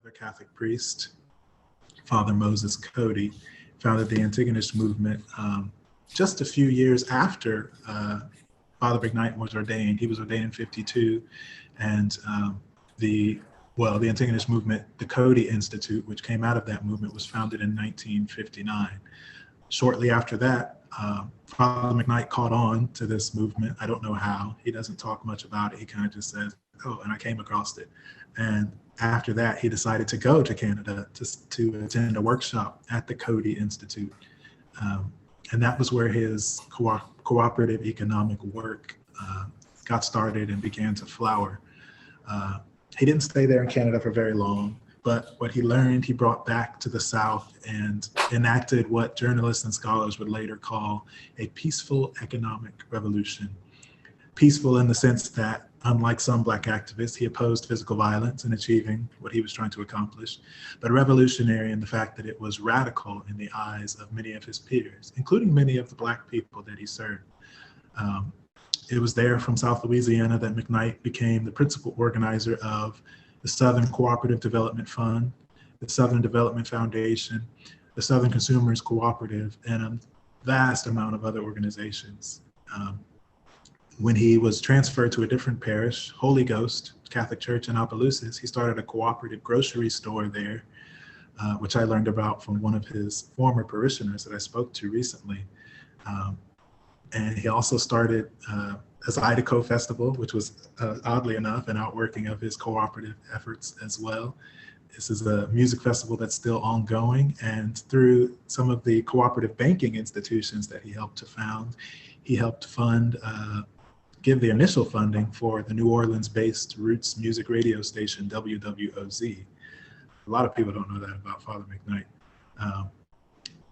a Catholic priest, Father Moses Cody, founded the Antigonist movement just a few years after Father McKnight was ordained. He was ordained in 52, and the Antigonist movement, the Cody Institute, which came out of that movement, was founded in 1959. Shortly after that, Father McKnight caught on to this movement. I don't know how. He doesn't talk much about it. He kind of just says, "Oh, and I came across it." And after that, he decided to go to Canada to attend a workshop at the Cody Institute. And that was where his cooperative economic work got started and began to flower. He didn't stay there in Canada for very long, but what he learned, he brought back to the South and enacted what journalists and scholars would later call a peaceful economic revolution. Peaceful in the sense that, unlike some Black activists, he opposed physical violence in achieving what he was trying to accomplish, but revolutionary in the fact that it was radical in the eyes of many of his peers, including many of the Black people that he served. It was there from South Louisiana that McKnight became the principal organizer of the Southern Cooperative Development Fund, the Southern Development Foundation, the Southern Consumers Cooperative, and a vast amount of other organizations. When he was transferred to a different parish, Holy Ghost Catholic Church in Opelousas, he started a cooperative grocery store there, which I learned about from one of his former parishioners that I spoke to recently. And he also started a Zydeco Festival, which was oddly enough an outworking of his cooperative efforts as well. This is a music festival that's still ongoing, and through some of the cooperative banking institutions that he helped to found, he helped fund give the initial funding for the New Orleans-based roots music radio station, WWOZ. A lot of people don't know that about Father McKnight.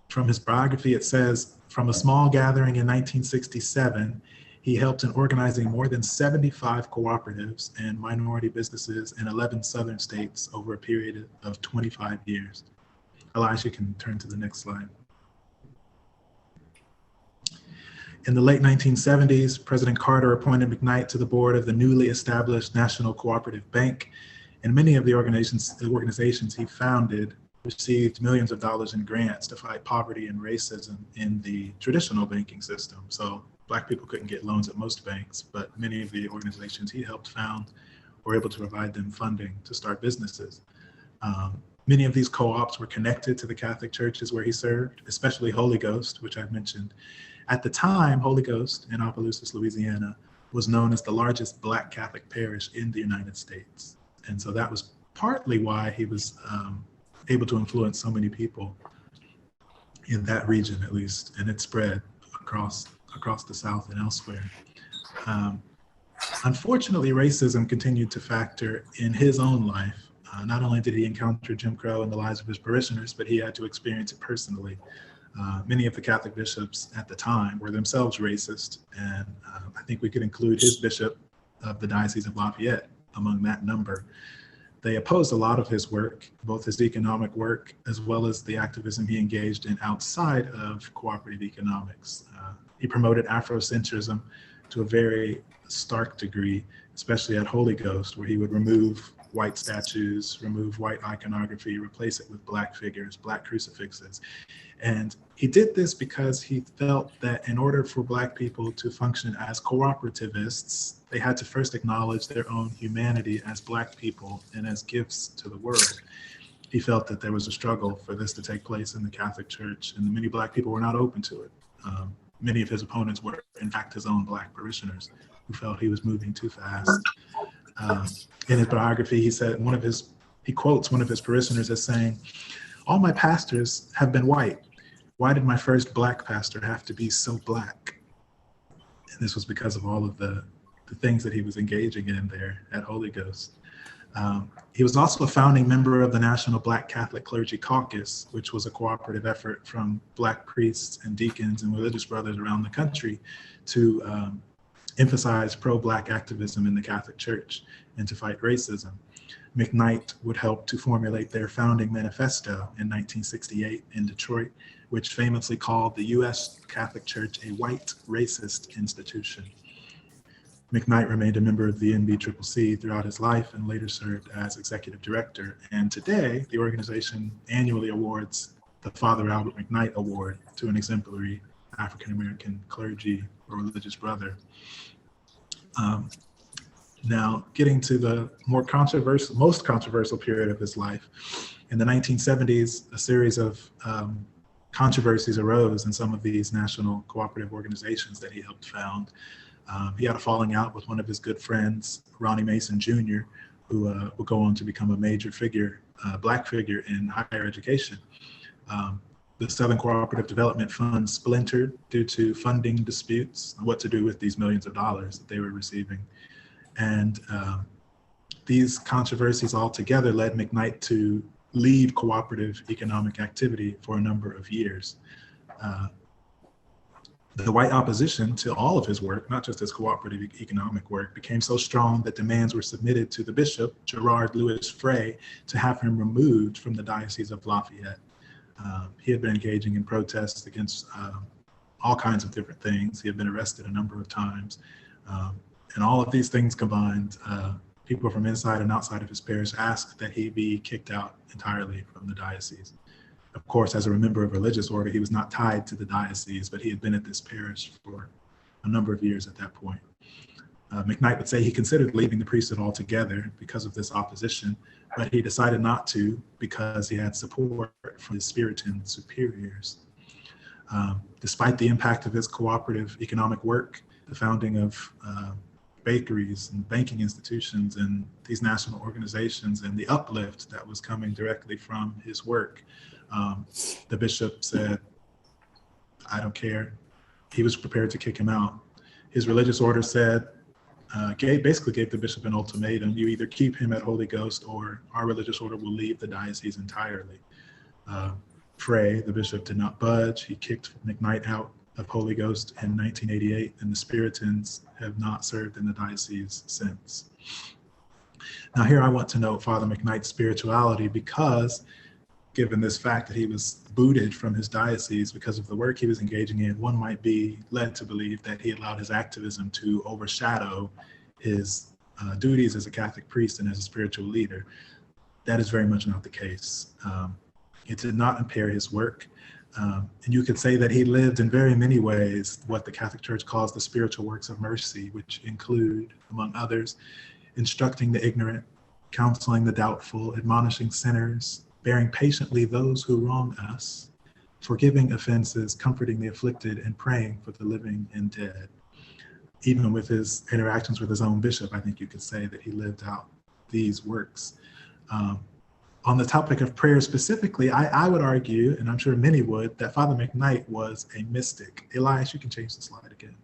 From his biography, it says, from a small gathering in 1967, he helped in organizing more than 75 cooperatives and minority businesses in 11 southern states over a period of 25 years. Elijah can turn to the next slide. In the late 1970s, President Carter appointed McKnight to the board of the newly established National Cooperative Bank, and many of the organizations he founded received millions of dollars in grants to fight poverty and racism in the traditional banking system. So Black people couldn't get loans at most banks, but many of the organizations he helped found were able to provide them funding to start businesses. Many of these co-ops were connected to the Catholic churches where he served, especially Holy Ghost, which I've mentioned. At the time, Holy Ghost in Opelousas, Louisiana, was known as the largest Black Catholic parish in the United States. And so that was partly why he was able to influence so many people in that region, at least, and it spread across the South and elsewhere. Unfortunately, racism continued to factor in his own life. Not only did he encounter Jim Crow in the lives of his parishioners, but he had to experience it personally. Many of the Catholic bishops at the time were themselves racist, and I think we could include his bishop of the Diocese of Lafayette among that number. They opposed a lot of his work, both his economic work as well as the activism he engaged in outside of cooperative economics. He promoted Afrocentrism to a very stark degree, especially at Holy Ghost, where he would remove white statues, remove white iconography, replace it with Black figures, Black crucifixes. And he did this because he felt that in order for Black people to function as cooperativists, they had to first acknowledge their own humanity as Black people and as gifts to the world. He felt that there was a struggle for this to take place in the Catholic Church, and many Black people were not open to it. Many of his opponents were, in fact, his own Black parishioners who felt he was moving too fast. In his biography, he quotes one of his parishioners as saying, "All my pastors have been white. Why did my first Black pastor have to be so Black?" And this was because of all of the things that he was engaging in there at Holy Ghost. He was also a founding member of the National Black Catholic Clergy Caucus, which was a cooperative effort from Black priests and deacons and religious brothers around the country to emphasize pro-Black activism in the Catholic Church and to fight racism. McKnight would help to formulate their founding manifesto in 1968 in Detroit, which famously called the U.S. Catholic Church a white racist institution. McKnight remained a member of the NBCCC throughout his life and later served as executive director. And today, the organization annually awards the Father Albert McKnight Award to an exemplary African-American clergy or religious brother. Now, getting to the most controversial period of his life, in the 1970s, a series of controversies arose in some of these national cooperative organizations that he helped found. He had a falling out with one of his good friends, Ronnie Mason Jr., who would go on to become a major figure, Black figure in higher education. The Southern Cooperative Development Fund splintered due to funding disputes on what to do with these millions of dollars that they were receiving. And these controversies altogether led McKnight to lead cooperative economic activity for a number of years. The white opposition to all of his work, not just his cooperative economic work, became so strong that demands were submitted to the bishop, Gerard Louis Frey, to have him removed from the Diocese of Lafayette. He had been engaging in protests against all kinds of different things. He had been arrested a number of times. And all of these things combined, people from inside and outside of his parish asked that he be kicked out entirely from the diocese. Of course, as a member of a religious order, he was not tied to the diocese, but he had been at this parish for a number of years at that point. McKnight would say he considered leaving the priesthood altogether because of this opposition, but he decided not to because he had support from his Puritan superiors. Despite the impact of his cooperative economic work, the founding of bakeries and banking institutions and these national organizations and the uplift that was coming directly from his work, the bishop said, I don't care. He was prepared to kick him out. His religious order said, basically gave the bishop an ultimatum. You either keep him at Holy Ghost or our religious order will leave the diocese entirely. Frey, the bishop, did not budge. He kicked McKnight out of Holy Ghost in 1988, and the Puritans have not served in the diocese since. Now here I want to note Father McKnight's spirituality because given this fact that he was booted from his diocese because of the work he was engaging in, one might be led to believe that he allowed his activism to overshadow his duties as a Catholic priest and as a spiritual leader. That is very much not the case. It did not impair his work. And you could say that he lived in very many ways what the Catholic Church calls the spiritual works of mercy, which include, among others, instructing the ignorant, counseling the doubtful, admonishing sinners, bearing patiently those who wrong us, forgiving offenses, comforting the afflicted, and praying for the living and dead. Even with his interactions with his own bishop, I think you could say that he lived out these works. On the topic of prayer specifically, I would argue, and I'm sure many would, that Father McKnight was a mystic. Elias, you can change the slide again.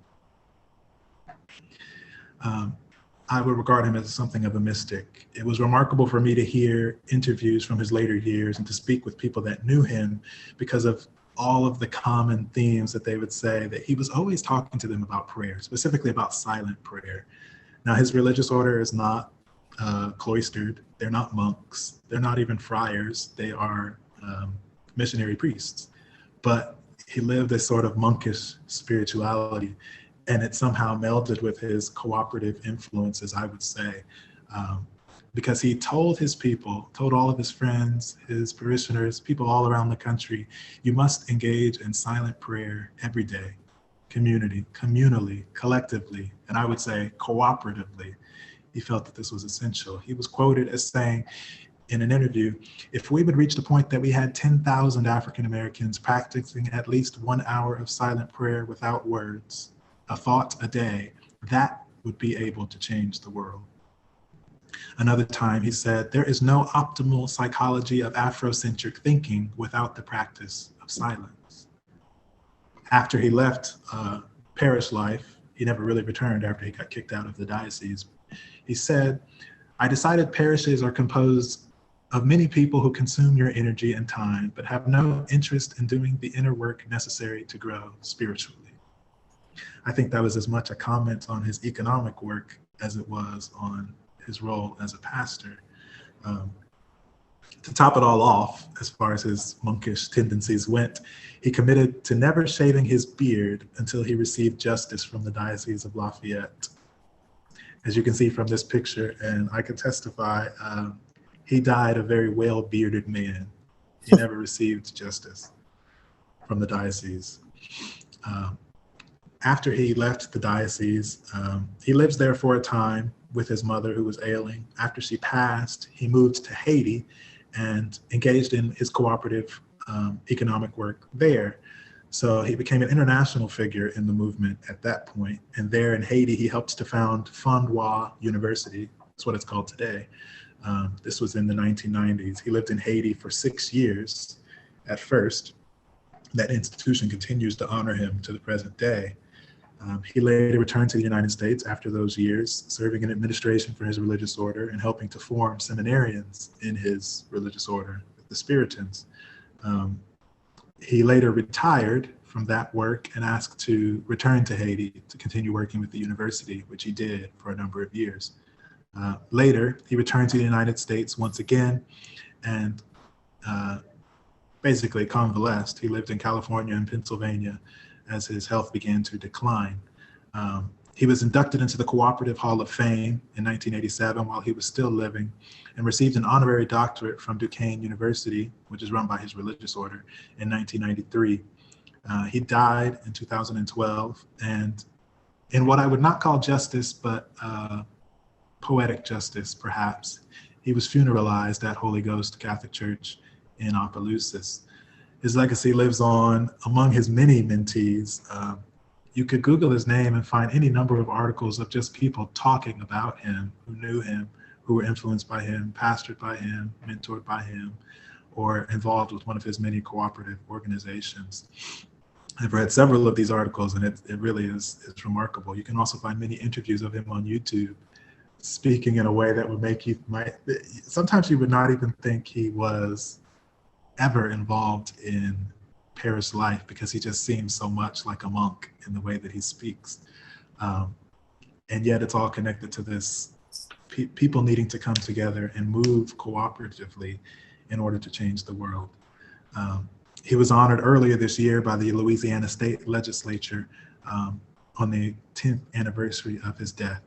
I would regard him as something of a mystic. It was remarkable for me to hear interviews from his later years and to speak with people that knew him because of all of the common themes that they would say, that he was always talking to them about prayer, specifically about silent prayer. Now, his religious order is not cloistered. They're not monks. They're not even friars. They are missionary priests. But he lived this sort of monkish spirituality, and it somehow melded with his cooperative influences, I would say, because he told his people, told all of his friends, his parishioners, people all around the country, you must engage in silent prayer every day, communally, collectively, and I would say cooperatively. He felt that this was essential. He was quoted as saying in an interview, if we would reach the point that we had 10,000 African Americans practicing at least 1 hour of silent prayer without words, a thought a day, that would be able to change the world. Another time he said, there is no optimal psychology of Afrocentric thinking without the practice of silence. After he left parish life, he never really returned after he got kicked out of the diocese. He said, I decided parishes are composed of many people who consume your energy and time, but have no interest in doing the inner work necessary to grow spiritually. I think that was as much a comment on his economic work as it was on his role as a pastor. To top it all off, as far as his monkish tendencies went, he committed to never shaving his beard until he received justice from the Diocese of Lafayette. as you can see from this picture, and I can testify, he died a very well-bearded man. He never received justice from the diocese. After he left the diocese, he lives there for a time with his mother, who was ailing. After she passed, he moved to Haiti and engaged in his cooperative economic work there. So he became an international figure in the movement at that point. And there in Haiti, he helped to found Fondois University. That's what it's called today. This was in the 1990s. He lived in Haiti for 6 years at first. That institution continues to honor him to the present day. He later returned to the United States after those years, serving in administration for his religious order and helping to form seminarians in his religious order, the Spiritans. He later retired from that work and asked to return to Haiti to continue working with the university, which he did for a number of years. Later, he returned to the United States once again and basically convalesced. He lived in California and Pennsylvania as his health began to decline. He was inducted into the Cooperative Hall of Fame in 1987 while he was still living, and received an honorary doctorate from Duquesne University, which is run by his religious order, in 1993. He died in 2012, and in what I would not call justice, but poetic justice, perhaps, he was funeralized at Holy Ghost Catholic Church in Opelousas. His legacy lives on among his many mentees. You could Google his name and find any number of articles of just people talking about him, who knew him, who were influenced by him, pastored by him, mentored by him, or involved with one of his many cooperative organizations. I've read several of these articles, and it really is remarkable. You can also find many interviews of him on YouTube, speaking in a way that would make sometimes you would not even think he was ever involved in parish life, because he just seems so much like a monk in the way that he speaks. And yet it's all connected to this people needing to come together and move cooperatively in order to change the world. He was honored earlier this year by the Louisiana State Legislature on the 10th anniversary of his death.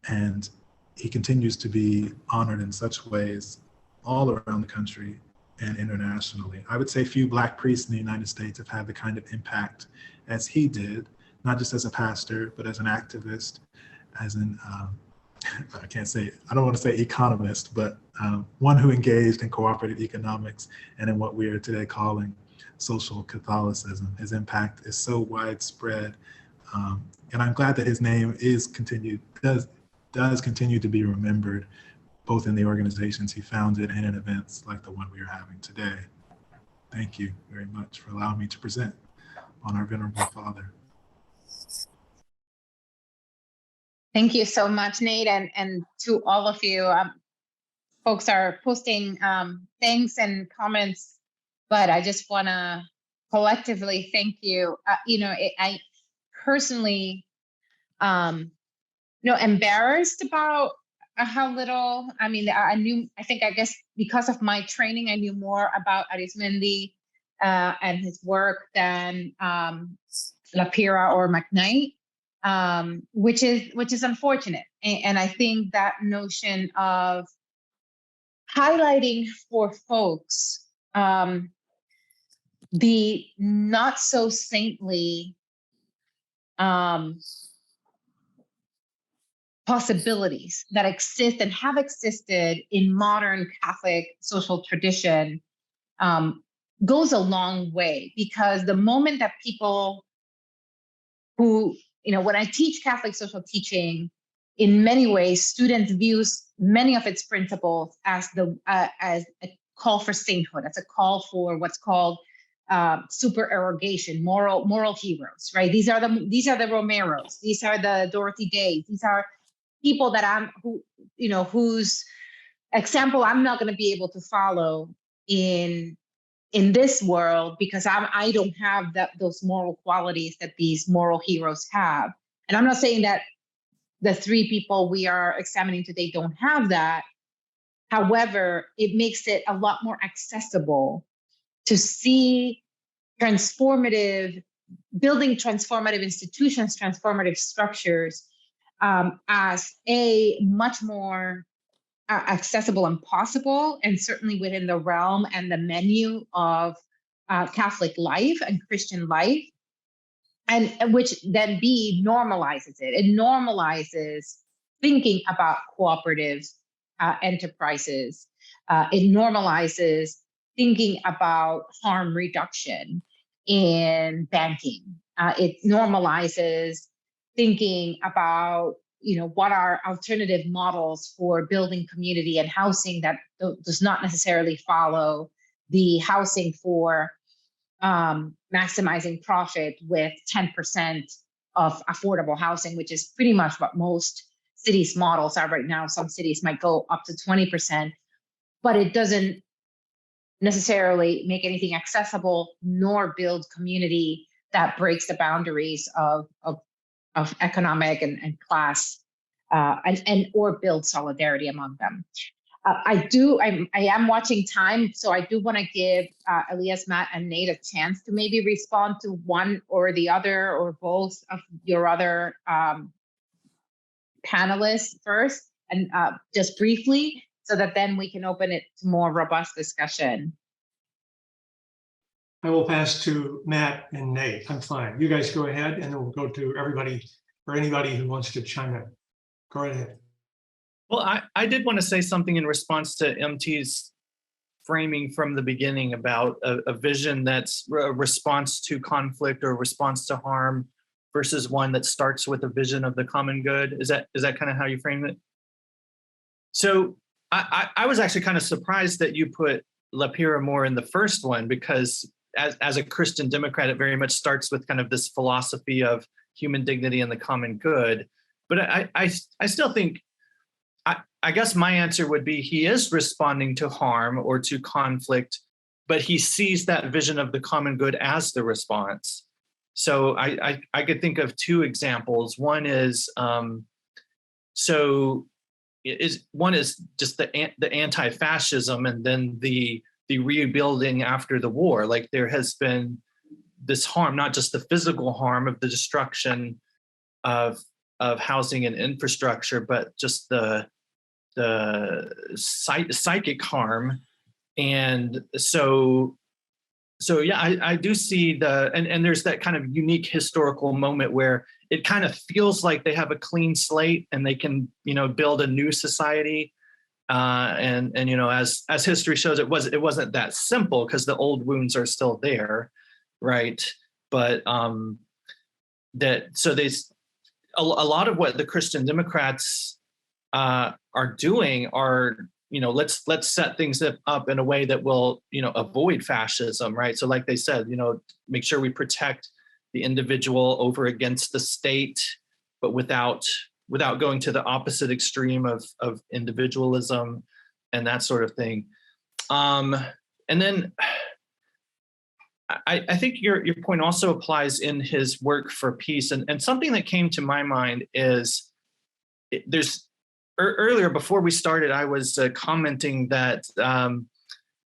And he continues to be honored in such ways all around the country and internationally. I would say few Black priests in the United States have had the kind of impact as he did, not just as a pastor, but as an activist, as an, I don't want to say economist, but one who engaged in cooperative economics and in what we are today calling social Catholicism. His impact is so widespread, and I'm glad that his name does continue to be remembered, both in the organizations he founded and in events like the one we are having today. Thank you very much for allowing me to present on our Venerable Father. Thank you so much, Nate, and to all of you. Folks are posting thanks and comments, but I just want to collectively thank you. I personally, embarrassed about how little. I mean, I guess because of my training, I knew more about Arizmendi and his work than Pira or McKnight, which is unfortunate. And I think that notion of highlighting for folks the not so saintly possibilities that exist and have existed in modern Catholic social tradition goes a long way, because the moment that people who, when I teach Catholic social teaching, in many ways, students views many of its principles as as a call for sainthood, as a call for what's called supererogation, moral heroes, right? These are the Romeros, these are the Dorothy Days, these are people that whose example I'm not going to be able to follow in this world, because I don't have those moral qualities that these moral heroes have. And I'm not saying that the three people we are examining today don't have that. However, it makes it a lot more accessible to see building transformative institutions, transformative structures as a much more accessible and possible, and certainly within the realm and the menu of Catholic life and Christian life, and which then normalizes it. It normalizes thinking about cooperative enterprises. It normalizes thinking about harm reduction in banking. It normalizes thinking about, what are alternative models for building community and housing that does not necessarily follow the housing for maximizing profit with 10% of affordable housing, which is pretty much what most cities' models are right now. Some cities might go up to 20%, but it doesn't necessarily make anything accessible nor build community that breaks the boundaries of economic and class, and or build solidarity among them. I am watching time, so I do want to give Elias, Matt, and Nate a chance to maybe respond to one or the other or both of your other panelists first, and just briefly, so that then we can open it to more robust discussion. I will pass to Matt and Nate. I'm fine. You guys go ahead, and then we'll go to everybody or anybody who wants to chime in. Go right ahead. Well, I did want to say something in response to MT's framing from the beginning about a vision that's a response to conflict or a response to harm versus one that starts with a vision of the common good. Is that kind of how you framed it? So I was actually kind of surprised that you put Pira more in the first one, because as a Christian Democrat, it very much starts with kind of this philosophy of human dignity and the common good. But I still think, I guess my answer would be he is responding to harm or to conflict, but he sees that vision of the common good as the response. So I could think of two examples. One is one is just the anti-fascism, and then the rebuilding after the war. Like, there has been this harm, not just the physical harm of the destruction of housing and infrastructure, but just the psychic harm. And so yeah, I do see and there's that kind of unique historical moment where it kind of feels like they have a clean slate and they can, build a new society. And as history shows, it wasn't that simple, because the old wounds are still there, right? But a lot of what the Christian Democrats are doing are, let's set things up in a way that will, avoid fascism, right? So like they said, make sure we protect the individual over against the state, but without going to the opposite extreme of individualism and that sort of thing. And then I think your point also applies in his work for peace. And something that came to my mind is earlier, before we started, I was commenting that,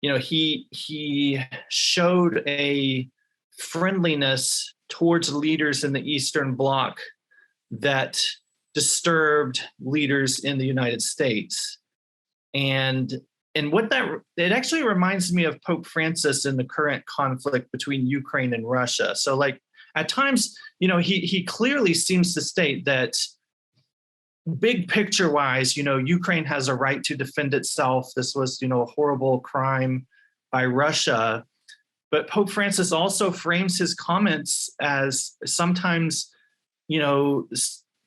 he showed a friendliness towards leaders in the Eastern Bloc that disturbed leaders in the United States. And it actually reminds me of Pope Francis in the current conflict between Ukraine and Russia. So like at times, he clearly seems to state that big picture wise, Ukraine has a right to defend itself. This was, a horrible crime by Russia. But Pope Francis also frames his comments as sometimes,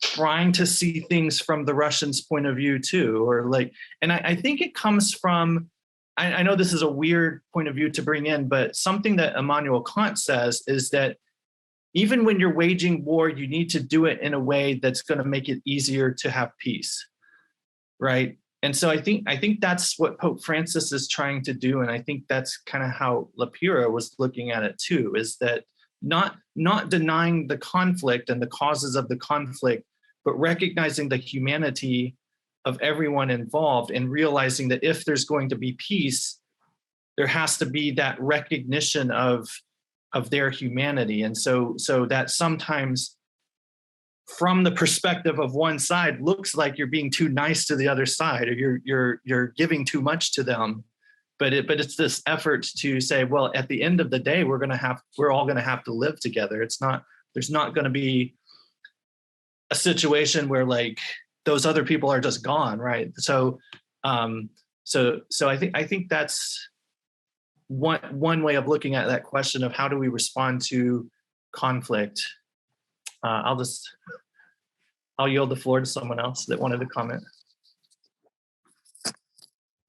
trying to see things from the Russians' point of view too, and I think it comes from, I know this is a weird point of view to bring in, but something that Immanuel Kant says is that even when you're waging war, you need to do it in a way that's going to make it easier to have peace, right? And so I think that's what Pope Francis is trying to do, and I think that's kind of how Pira was looking at it too, is that not denying the conflict and the causes of the conflict, but recognizing the humanity of everyone involved and realizing that if there's going to be peace, there has to be that recognition of their humanity. And so that sometimes from the perspective of one side looks like you're being too nice to the other side, or you're giving too much to them. But it's this effort to say, well, at the end of the day, we're all gonna have to live together. There's not gonna be a situation where like those other people are just gone, right? So I think that's one way of looking at that question of how do we respond to conflict. I'll yield the floor to someone else that wanted to comment.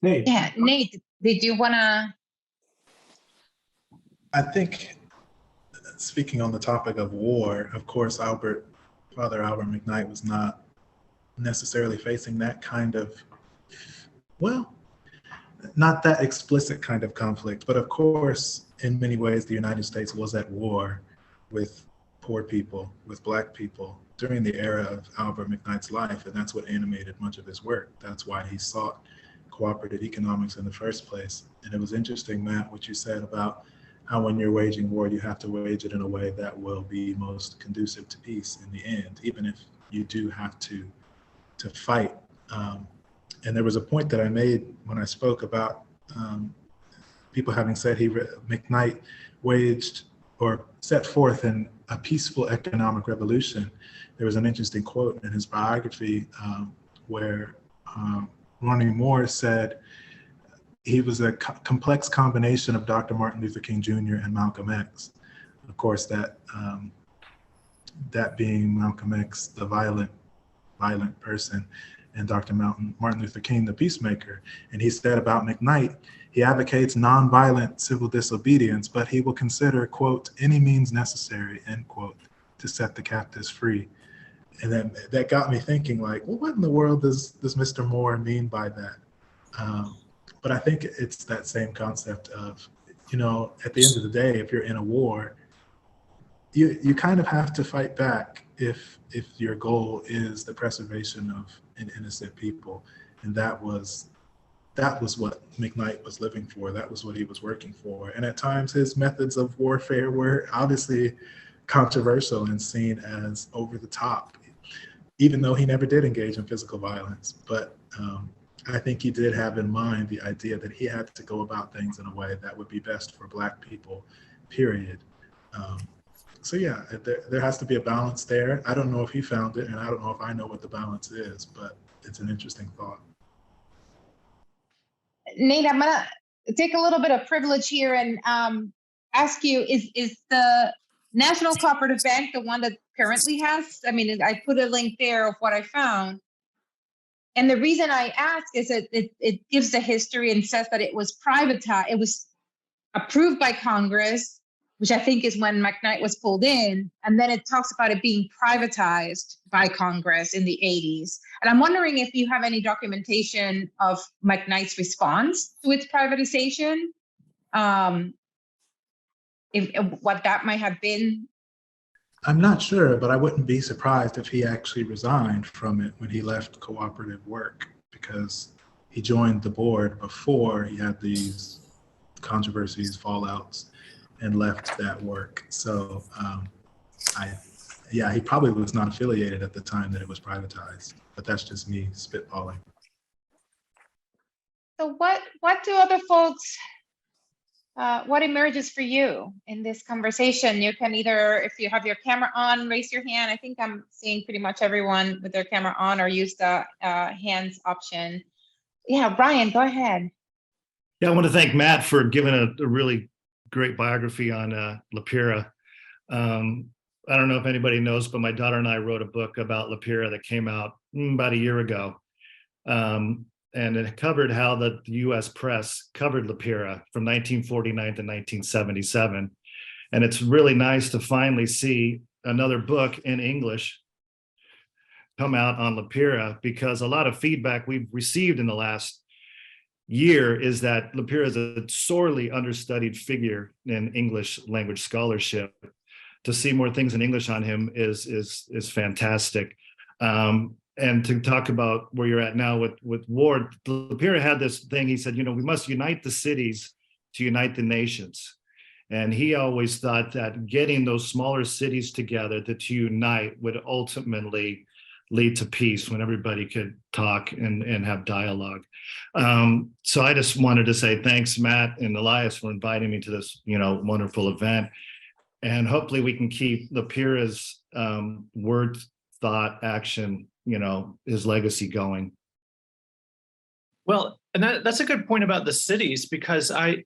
Nate. Yeah, Nate, did you want to? I think, speaking on the topic of war, of course, Father Albert McKnight was not necessarily facing that kind of, well, not that explicit kind of conflict, but of course, in many ways, the United States was at war with poor people, with Black people during the era of Albert McKnight's life, and that's what animated much of his work. That's why he sought cooperative economics in the first place. And it was interesting, Matt, what you said about how when you're waging war, you have to wage it in a way that will be most conducive to peace in the end, even if you do have to fight. And there was a point that I made when I spoke about people having said McKnight waged or set forth in a peaceful economic revolution. There was an interesting quote in his biography where Ronnie Moore said he was a complex combination of Dr. Martin Luther King Jr. and Malcolm X. Of course, that being Malcolm X, the violent person, and Dr. Martin Luther King, the peacemaker. And he said about McKnight, he advocates nonviolent civil disobedience, but he will consider, quote, any means necessary, end quote, to set the captives free. And then that got me thinking, like, well, what in the world does Mr. Moore mean by that? But I think it's that same concept of, at the end of the day, if you're in a war, you kind of have to fight back if your goal is the preservation of an innocent people. And that was what McKnight was living for. That was what he was working for. And at times his methods of warfare were obviously controversial and seen as over the top, even though he never did engage in physical violence. But I think he did have in mind the idea that he had to go about things in a way that would be best for Black people, period. So yeah, there has to be a balance there. I don't know if he found it, and I don't know if I know what the balance is, but it's an interesting thought. Nate, I'm gonna take a little bit of privilege here and ask you: is the National Cooperative Bank the one that currently has? I mean, I put a link there of what I found. And the reason I ask is that it gives the history and says that it was privatized. It was approved by Congress, which I think is when McKnight was pulled in. And then it talks about it being privatized by Congress in the 80s. And I'm wondering if you have any documentation of McKnight's response to its privatization, what that might have been. I'm not sure, but I wouldn't be surprised if he actually resigned from it when he left cooperative work, because he joined the board before he had these controversies, fallouts, and left that work. So he probably was not affiliated at the time that it was privatized, but that's just me spitballing. So what do other folks, what emerges for you in this conversation? You can either, if you have your camera on, raise your hand. I think I'm seeing pretty much everyone with their camera on, or use the hands option. Yeah, Brian, go ahead. Yeah, I want to thank Matt for giving a really great biography on Pira. I don't know if anybody knows, but my daughter and I wrote a book about Pira that came out about a year ago. And it covered how the US press covered Pira from 1949 to 1977. And it's really nice to finally see another book in English come out on Pira, because a lot of feedback we've received in the last year is that Pira is a sorely understudied figure in English language scholarship. To see more things in English on him is fantastic. And to talk about where you're at now with war, Pira had this thing. He said, we must unite the cities to unite the nations. And he always thought that getting those smaller cities together to unite would ultimately lead to peace when everybody could talk and have dialogue. So I just wanted to say thanks, Matt and Elias, for inviting me to this, wonderful event. And hopefully we can keep the Pira's word, thought, action, his legacy going. Well, and that's a good point about the cities, because I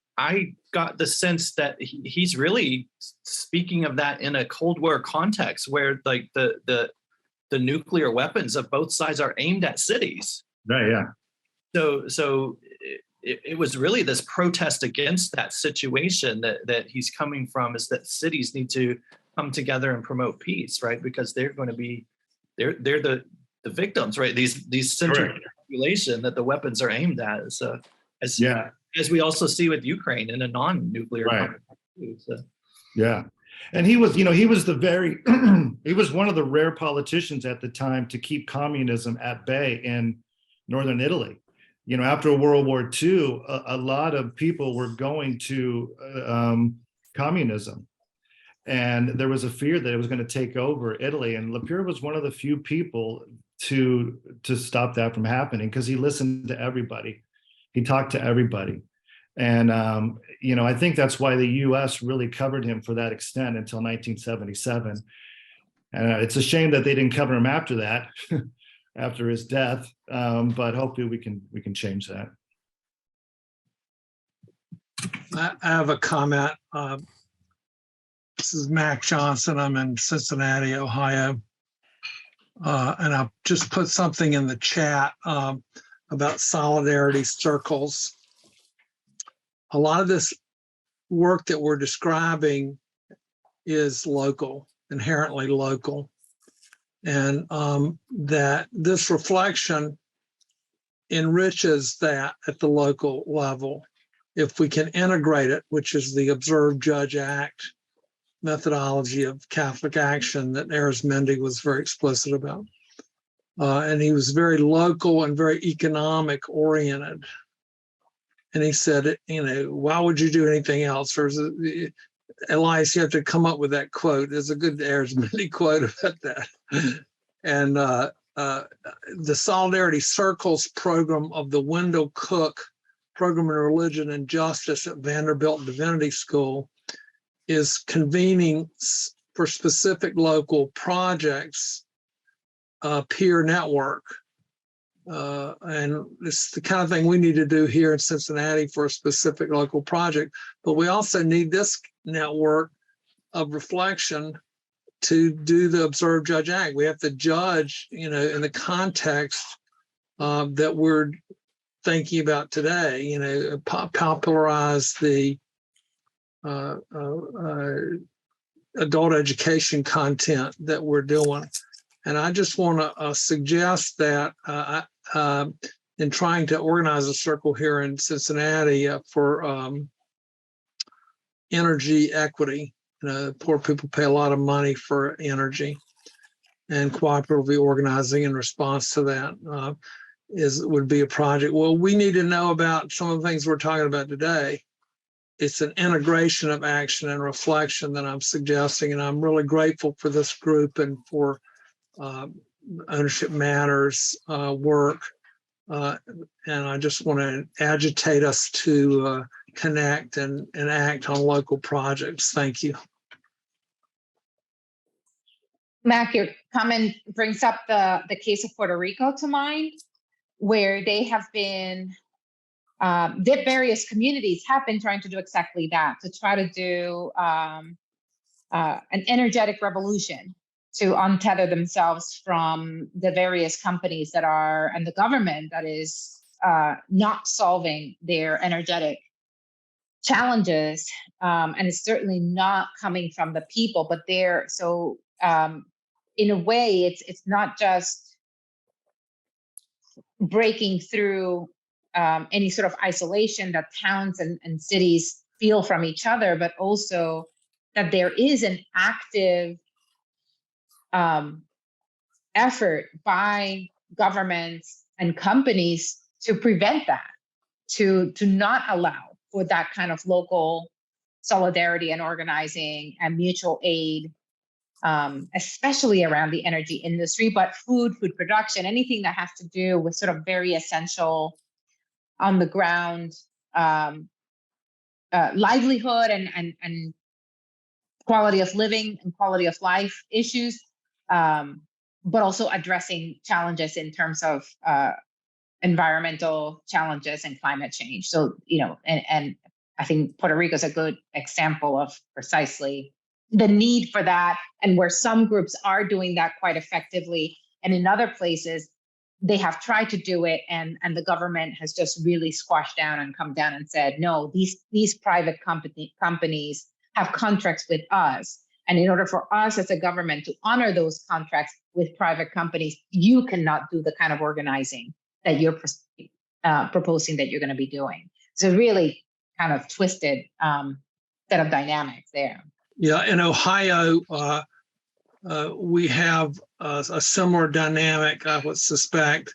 got the sense that he's really speaking of that in a Cold War context, where like the nuclear weapons of both sides are aimed at cities. Right. Yeah. So it was really this protest against that situation that he's coming from, is that cities need to come together and promote peace, right? Because they're going to be they're the victims, right? These centers of population that the weapons are aimed at. So as we also see with Ukraine in a non-nuclear conflict. So. Yeah. And he was he was he was one of the rare politicians at the time to keep communism at bay in northern Italy. After World War II, a lot of people were going to communism, and there was a fear that it was going to take over Italy. And Pira was one of the few people to stop that from happening, because he listened to everybody. He talked to everybody. And, I think that's why the U.S. really covered him for that extent until 1977. And it's a shame that they didn't cover him after that, after his death. But hopefully we can change that. I have a comment. This is Mac Johnson. I'm in Cincinnati, Ohio. And I'll just put something in the chat about solidarity circles. A lot of this work that we're describing is local, inherently local, and that this reflection enriches that at the local level. If we can integrate it, which is the observe, judge, act methodology of Catholic action that Arizmendi was very explicit about. And he was very local and very economic oriented. And he said, why would you do anything else? Or Elias, you have to come up with that quote. There's a good Arizmendi quote about that. And the Solidarity Circles program of the Wendell Cook Program in Religion and Justice at Vanderbilt Divinity School is convening for specific local projects peer network. And it's the kind of thing we need to do here in Cincinnati for a specific local project. But we also need this network of reflection to do the observe, judge, act. We have to judge, in the context that we're thinking about today, popularize the adult education content that we're doing. And I just want to suggest that in trying to organize a circle here in Cincinnati for energy equity, poor people pay a lot of money for energy, and cooperatively organizing in response to that would be a project. Well, we need to know about some of the things we're talking about today. It's an integration of action and reflection that I'm suggesting, and I'm really grateful for this group and for Ownership Matters work. And I just want to agitate us to connect and act on local projects. Thank you. Mac, your comment brings up the case of Puerto Rico to mind, where they have been, various communities have been trying to do exactly that, to try to do an energetic revolution, to untether themselves from the various companies that are, and the government that is not solving their energetic challenges. And it's certainly not coming from the people, but in a way, it's not just breaking through any sort of isolation that towns and cities feel from each other, but also that there is an active effort by governments and companies to prevent that, to not allow for that kind of local solidarity and organizing and mutual aid, especially around the energy industry, but food production, anything that has to do with sort of very essential on the ground livelihood and quality of living and quality of life issues, but also addressing challenges in terms of environmental challenges and climate change. So, and I think Puerto Rico is a good example of precisely the need for that, and where some groups are doing that quite effectively, and in other places they have tried to do it, and the government has just really squashed down and come down and said, no, these private companies have contracts with us, and in order for us as a government to honor those contracts with private companies, you cannot do the kind of organizing that you're proposing that you're going to be doing. So really kind of twisted set of dynamics there. Yeah, in Ohio, we have a similar dynamic, I would suspect.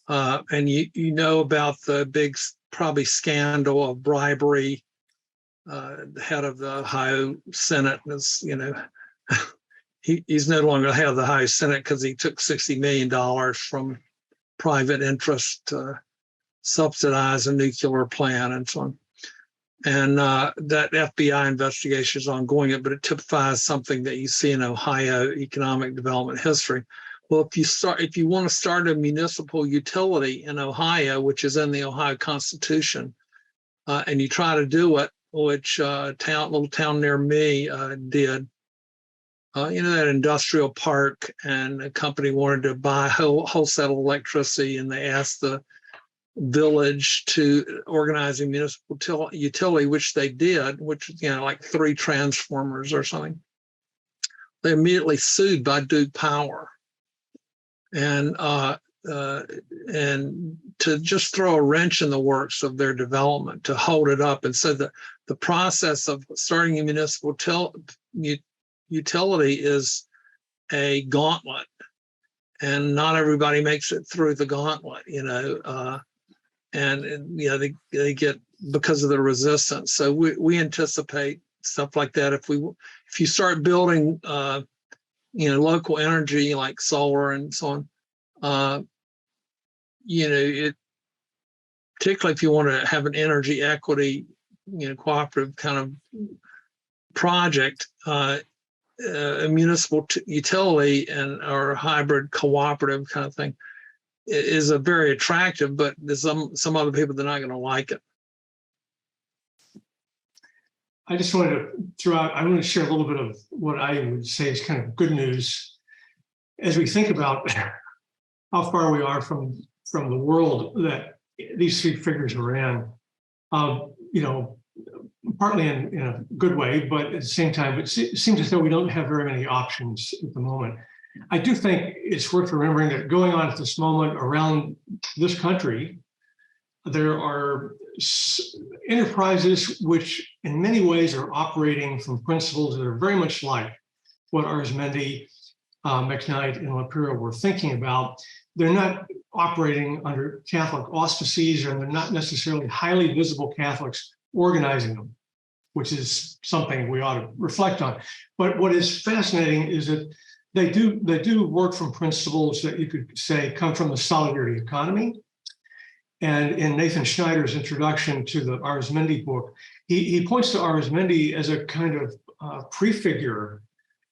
And you know about the big, probably scandal of bribery. The head of the Ohio Senate is, he's no longer head of the Ohio Senate because he took $60 million from private interest to subsidize a nuclear plant and so on. And that FBI investigation is ongoing, but it typifies something that you see in Ohio economic development history. Well, if you want to start a municipal utility in Ohio, which is in the Ohio Constitution, and you try to do it, which little town near me did, that industrial park, and a company wanted to buy wholesale electricity, and they asked the village to organize a municipal utility, which they did, which like 3 transformers or something. They immediately sued by Duke Power, and to just throw a wrench in the works of their development, to hold it up. And so the process of starting a municipal utility is a gauntlet, and not everybody makes it through the gauntlet, and they get, because of the resistance. So we anticipate stuff like that. If you start building local energy like solar and so on, particularly if you want to have an energy equity, cooperative kind of project, a municipal utility or a hybrid cooperative kind of thing is a very attractive, but there's some other people that are not going to like it. I just wanted to throw out, I want to share a little bit of what I would say is kind of good news as we think about how far we are from the world that these 3 figures are in, partly in a good way, but at the same time, it seems as though we don't have very many options at the moment. I do think it's worth remembering that going on at this moment around this country, there are enterprises which in many ways are operating from principles that are very much like what Arizmendi, McKnight, and Pira were thinking about. They're not operating under Catholic auspices, and they're not necessarily highly visible Catholics organizing them, which is something we ought to reflect on. But what is fascinating is that they do work from principles that you could say come from the solidarity economy. And in Nathan Schneider's introduction to the Arizmendi book, he points to Arizmendi as a kind of prefigure,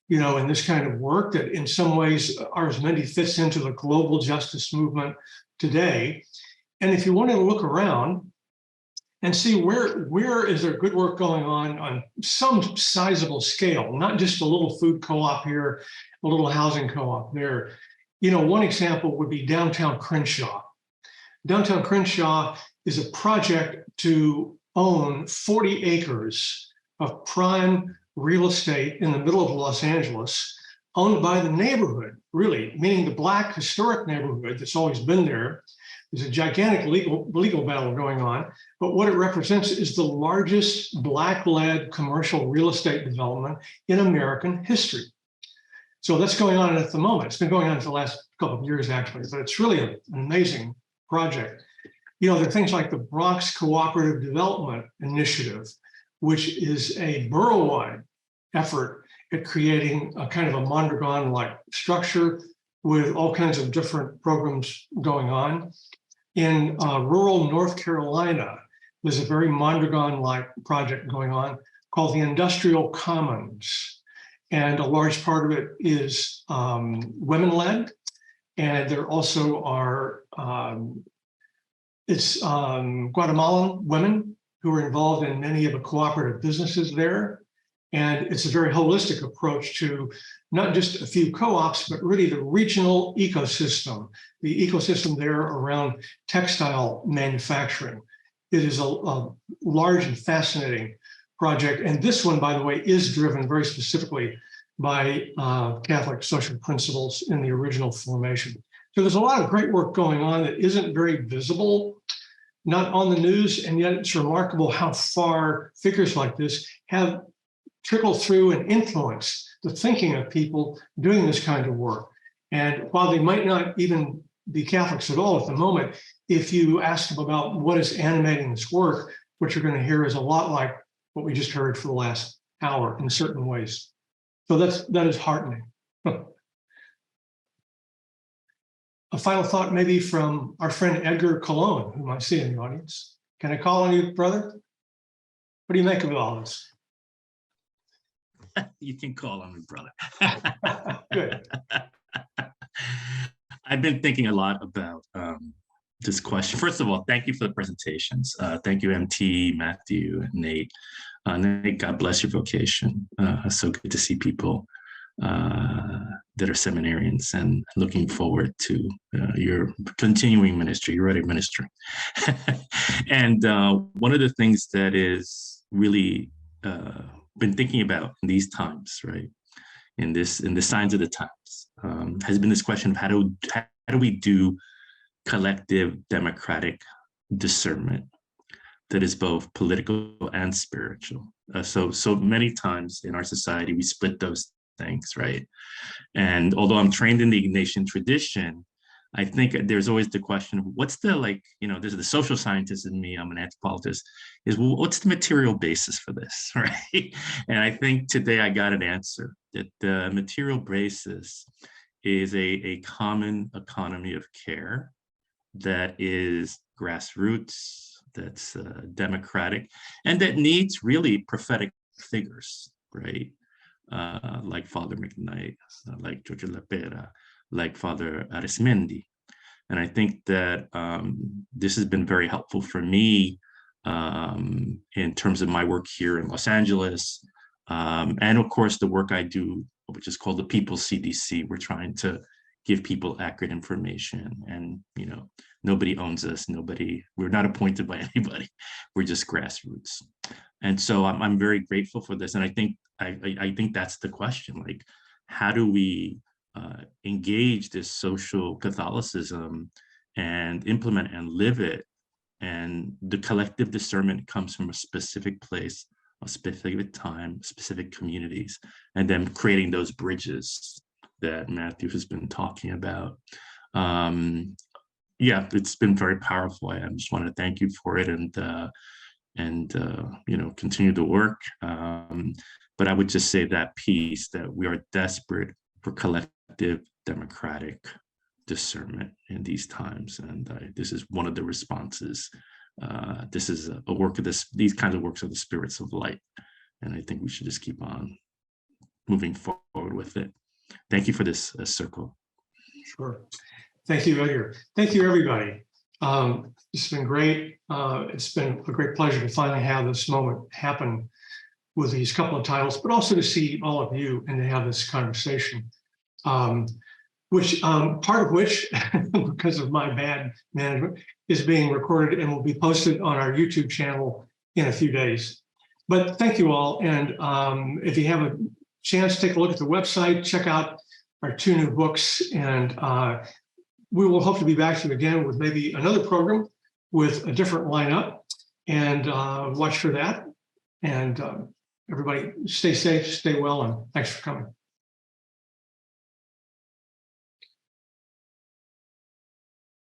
in this kind of work, that in some ways Arizmendi fits into the global justice movement today. And if you want to look around and see where is there good work going on some sizable scale, not just a little food co-op here, a little housing co-op there. One example would be downtown Crenshaw. Downtown Crenshaw is a project to own 40 acres of prime real estate in the middle of Los Angeles, owned by the neighborhood, really, meaning the Black historic neighborhood that's always been there. There's a gigantic legal battle going on, but what it represents is the largest Black-led commercial real estate development in American history. So that's going on at the moment. It's been going on for the last couple of years, actually, but it's really an amazing project. There are things like the Bronx Cooperative Development Initiative, which is a borough-wide effort at creating a kind of a Mondragon-like structure with all kinds of different programs going on. In rural North Carolina, there's a very Mondragon-like project going on called the Industrial Commons. And a large part of it is women-led. And there also are, Guatemalan women who are involved in many of the cooperative businesses there. And it's a very holistic approach to not just a few co-ops, but really the regional ecosystem, the ecosystem there around textile manufacturing. It is a large and fascinating project. And this one, by the way, is driven very specifically by Catholic social principles in the original formation. So there's a lot of great work going on that isn't very visible, not on the news, and yet it's remarkable how far figures like this have trickled through and influenced the thinking of people doing this kind of work. And while they might not even be Catholics at all at the moment, if you ask them about what is animating this work, what you're going to hear is a lot like what we just heard for the last hour in certain ways. So that is heartening. A final thought maybe from our friend Edgar Cologne, whom I see in the audience. Can I call on you, brother? What do you make of all this? You can call on me, brother. Good. I've been thinking a lot about this question. First of all, thank you for the presentations. Thank you, MT, Matthew, Nate. Nate, God bless your vocation. So good to see people that are seminarians, and looking forward to your continuing ministry. You're already ministering. And one of the things that is really been thinking about in these times, right, in the signs of the times, has been this question of how do we do collective democratic discernment that is both political and spiritual. So many times in our society we split those things, right? And although I'm trained in the Ignatian tradition, I think there's always the question of what's the, there's the social scientist in me, I'm an anthropologist, is, well, what's the material basis for this, right? And I think today I got an answer, that the material basis is a common economy of care that is grassroots, that's democratic, and that needs really prophetic figures, right? Like Father McKnight, like Georgia Pira, like Father Arizmendi. And I think that this has been very helpful for me in terms of my work here in Los Angeles. And of course, the work I do, which is called the People's CDC. We're trying to give people accurate information, and nobody owns us. We're not appointed by anybody. We're just grassroots. And so I'm very grateful for this. And I think that's the question, like, how do we engage this social Catholicism and implement and live it? And the collective discernment comes from a specific place, a specific time, specific communities, and then creating those bridges that Matthew has been talking about. Yeah, it's been very powerful. I just want to thank you for it, and continue to work. But I would just say that piece, that we are desperate for collective democratic discernment in these times, and this is one of the responses. This is a work of these kinds of works of the spirits of light, and I think we should just keep on moving forward with it. Thank you for this circle. Sure. Thank you, Edgar. Thank you, everybody. It's been great. It's been a great pleasure to finally have this moment happen with these couple of titles, but also to see all of you and to have this conversation, which part of which, because of my bad management, is being recorded and will be posted on our YouTube channel in a few days. But thank you all. And if you have a chance, take a look at the website, check out our 2 new books, and we will hope to be back to you again with maybe another program with a different lineup, and watch for that. And everybody stay safe, stay well, and thanks for coming.